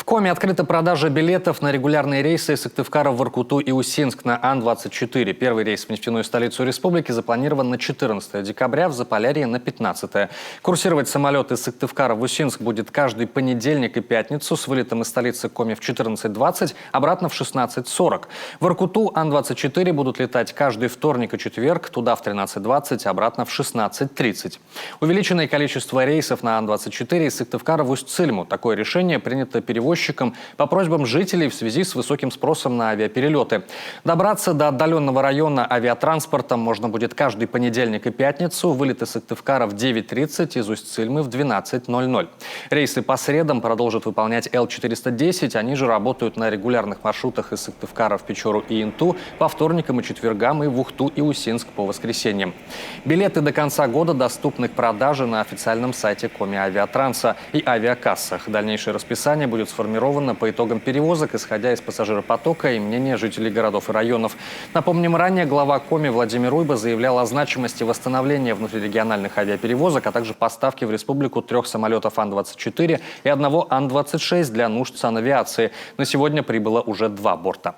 В Коми открыта продажа билетов на регулярные рейсы из Сыктывкара в Воркуту и Усинск на Ан-24. Первый рейс в нефтяную столицу республики запланирован на 14 декабря, в Заполярье на 15. Курсировать самолет из Сыктывкара в Усинск будет каждый понедельник и пятницу с вылетом из столицы Коми в 14:20, обратно в 16:40. В Воркуту Ан-24 будут летать каждый вторник и четверг, туда в 13:20, обратно в 16:30. Увеличенное количество рейсов на Ан-24 из Сыктывкара в Усть-Цильму. Такое решение принято перевозчиком по просьбам жителей в связи с высоким спросом на авиаперелеты. Добраться до отдаленного района авиатранспортом можно будет каждый понедельник и пятницу. Вылет из Сыктывкара в 9:30, из Усть-Цильмы в 12:00. Рейсы по средам продолжат выполнять Л-410. Они же работают на регулярных маршрутах из Сыктывкара в Печору и Инту по вторникам и четвергам и в Ухту и Усинск по воскресеньям. Билеты до конца года доступны к продаже на официальном сайте Коми Авиатранса и авиакассах. Дальнейшее расписание будет сформировано по итогам перевозок, исходя из пассажиропотока и мнения жителей городов и районов. Напомним, ранее глава Коми Владимир Уйба заявлял о значимости восстановления внутрирегиональных авиаперевозок, а также поставки в республику 3 самолетов Ан-24 и 1 Ан-26 для нужд санавиации. На сегодня прибыло уже 2 борта.